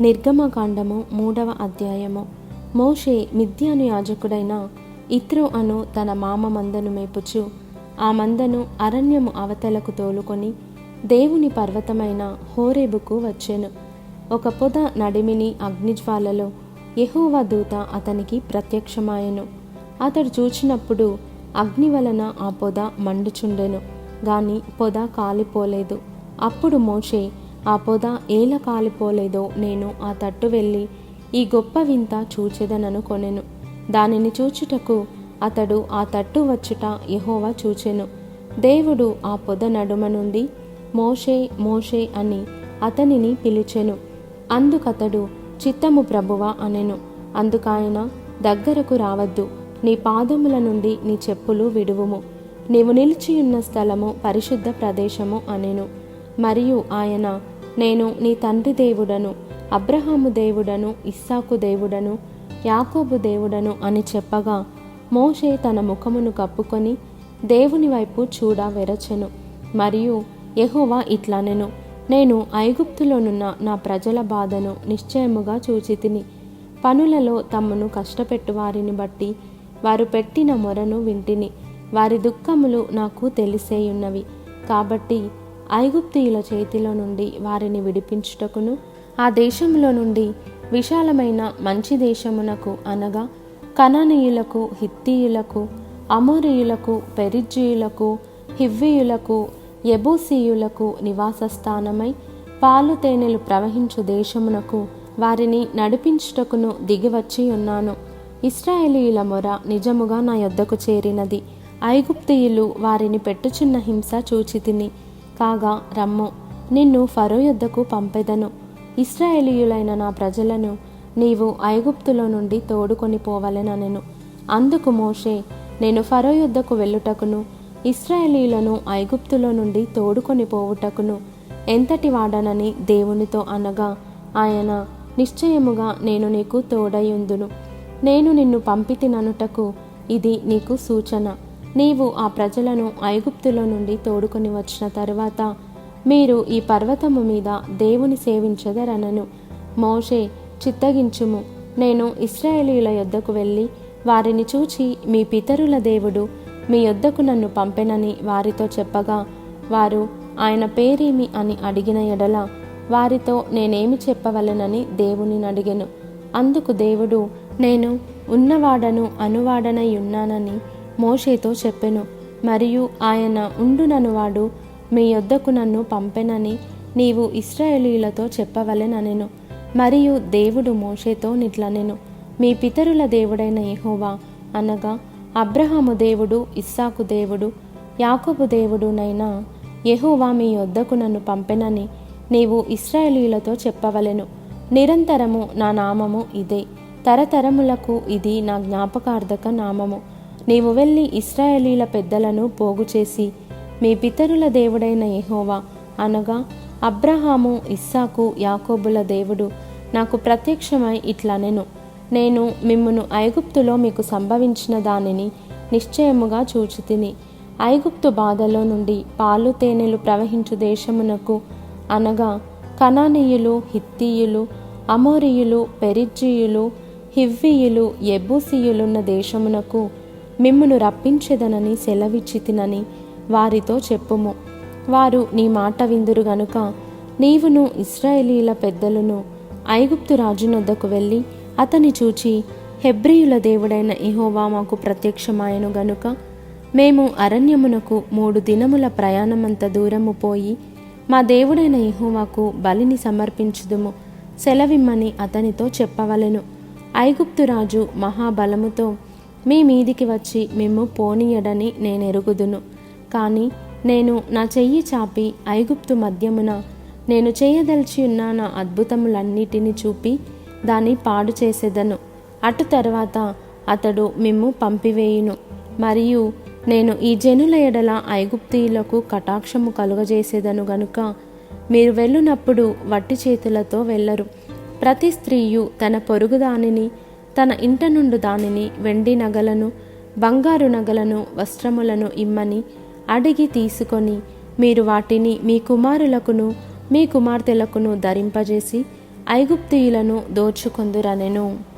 నిర్గమకాండము 3వ అధ్యాయము. మోషే మిద్యాను యాజకుడైన ఇత్రో అను తన మామ మందను మేపుచు ఆ మందను అరణ్యము అవతలకు తోలుకొని దేవుని పర్వతమైన హోరేబుకు వచ్చెను. ఒక పొద నడిమిని అగ్నిజ్వాలలో యెహోవా దూత అతనికి ప్రత్యక్షమాయెను. అతడు చూచినప్పుడు అగ్ని వలన ఆ పొద మండుచుండెను, గాని పొద కాలిపోలేదు. అప్పుడు మోషే, ఆ పొద ఏల కాలిపోలేదో నేను ఆ తట్టు వెళ్ళి ఈ గొప్ప వింత చూచెదననుకొనెను. దానిని చూచుటకు అతడు ఆ తట్టు వచ్చుట యెహోవా చూచెను. దేవుడు ఆ పొద నడుమ నుండి మోషే మోషే అని అతనిని పిలిచెను. అందుకతడు చిత్తము ప్రభువా అనెను. అందుకాయన, దగ్గరకు రావద్దు, నీ పాదముల నుండి నీ చెప్పులు విడువుము, నీవు నిలిచియున్న స్థలము పరిశుద్ధ ప్రదేశము అనెను. మరియు ఆయన, నేను నీ తండ్రి దేవుడను, అబ్రహాము దేవుడను, ఇస్సాకు దేవుడను, యాకోబు దేవుడను అని చెప్పగా మోషే తన ముఖమును కప్పుకొని దేవుని వైపు చూడ వెరచెను. మరియు యెహోవా ఇట్లనెను, నేను ఐగుప్తులోనున్న నా ప్రజల బాధను నిశ్చయముగా చూచితిని. పనులలో తమ్మును కష్టపెట్టు వారిని బట్టి వారు పెట్టిన మొరను వింటిని. వారి దుఃఖములు నాకు తెలిసేయున్నవి. కాబట్టి ఐగుప్తీయుల చేతిలో నుండి వారిని విడిపించుటకును, ఆ దేశంలో నుండి విశాలమైన మంచి దేశమునకు అనగా కనానీయులకు, హిత్తీయులకు, అమోరీయులకు, పెరిజ్జీయులకు, హివ్వీయులకు, యెబూసీయులకు నివాస స్థానమై పాలు తేనెలు ప్రవహించు దేశమునకు వారిని నడిపించుటకును దిగివచ్చి ఉన్నాను. ఇశ్రాయేలీయుల మొర నిజముగా నా యొద్దకు చేరినది. ఐగుప్తీయులు వారిని పెట్టుచున్న హింస చూచితిని. కాగా రమ్ము, నిన్ను ఫరో యొద్దకు పంపెదను. ఇశ్రాయేలీయులైన నా ప్రజలను నీవు ఐగుప్తులో నుండి తోడుకొని పోవలెననెను. అందుకు మోషే, నేను ఫరో యొద్దకు వెళ్ళుటకును ఇశ్రాయేలీయులను ఐగుప్తులో నుండి తోడుకొని పోవుటకును ఎంతటి వాడనని దేవునితో అనగా, ఆయన, నిశ్చయముగా నేను నీకు తోడయుందును. నేను నిన్ను పంపితిననుటకు ఇది నీకు సూచన. నీవు ఆ ప్రజలను ఐగుప్తులో నుండి తోడుకొని వచ్చిన తరువాత మీరు ఈ పర్వతము మీద దేవుని సేవించదరనను. మోషే, చిత్తగించుము, నేను ఇశ్రాయేలీయుల యొద్దకు వెళ్ళి వారిని చూచి మీ పితరుల దేవుడు మీ యొద్దకు నన్ను పంపెనని వారితో చెప్పగా, వారు ఆయన పేరేమి అని అడిగిన ఎడల వారితో నేనేమి చెప్పవలెనని దేవుని అడిగెను. అందుకు దేవుడు, నేను ఉన్నవాడను అనువాడనై ఉన్నానని మోషేతో చెప్పెను. మరియు ఆయన ఉండుననువాడు మీ యొద్దకు నన్ను పంపెనని నీవు ఇశ్రాయేలీయులతో చెప్పవలెననెను. మరియు దేవుడు మోషేతో నిట్లనెను, మీ పితరుల దేవుడైన యెహోవా అనగా అబ్రహాము దేవుడు, ఇస్సాకు దేవుడు, యాకోబు దేవుడునైనా యెహోవా మీ యొద్దకు నన్ను పంపెనని నీవు ఇశ్రాయేలీయులతో చెప్పవలెను. నిరంతరము నా నామము ఇదే, తరతరములకు ఇది నా జ్ఞాపకార్థక నామము. నీవు వెళ్ళి ఇశ్రాయేలీల పెద్దలను పోగు చేసి మీ పితరుల దేవుడైన యెహోవా అనగా అబ్రహాము, ఇస్సాకు, యాకోబుల దేవుడు నాకు ప్రత్యక్షమై ఇట్లనెను, నేను మిమ్మును ఐగుప్తులో మీకు సంభవించిన దానిని నిశ్చయముగా చూచితిని. ఐగుప్తు బాధలో నుండి పాలు తేనెలు ప్రవహించు దేశమునకు అనగా కనానీయులు, హిత్తీయులు, అమోరీయులు, పెరిజ్జీయులు, హివ్వీయులు, యెబూసీయులున్న దేశమునకు మిమ్మును రప్పించెదనని సెలవిచ్చితినని వారితో చెప్పుము. వారు నీ మాట విందురు గనుక నీవును ఇశ్రాయేలీయుల పెద్దలను ఐగుప్తు రాజునొద్దకు వెళ్ళి అతని చూచి, హెబ్రీయుల దేవుడైన యెహోవా మాకు ప్రత్యక్షమాయెను గనుక మేము అరణ్యమునకు 3 దినముల ప్రయాణమంత దూరము పోయి మా దేవుడైన యెహోవాకు బలిని సమర్పించుదుము సెలవిమ్మని అతనితో చెప్పవలెను. ఐగుప్తు రాజు మహాబలముతో మీ మీదికి వచ్చి మిమ్ము పోనీయడని నేనెరుగుదును. కానీ నేను నా చెయ్యి చాపి ఐగుప్తు మధ్యమున నేను చేయదలిచి ఉన్న నా అద్భుతములన్నిటినీ చూపి దాన్ని పాడు చేసేదను. అటు తర్వాత అతడు మిమ్ము పంపివేయును. మరియు నేను ఈ జనుల ఎడల ఐగుప్తీయులకు కటాక్షము కలుగజేసేదను గనుక మీరు వెళ్ళునప్పుడు వట్టి చేతులతో వెళ్ళరు. ప్రతి స్త్రీయు తన పొరుగు దానిని, తన ఇంట నుండి దానిని, వెండి నగలను, బంగారు నగలను, వస్త్రములను ఇమ్మని అడిగి తీసుకొని మీరు వాటిని మీ కుమారులకును మీ కుమార్తెలకును ధరింపజేసి ఐగుప్తీయులను దోచుకొందురనెను.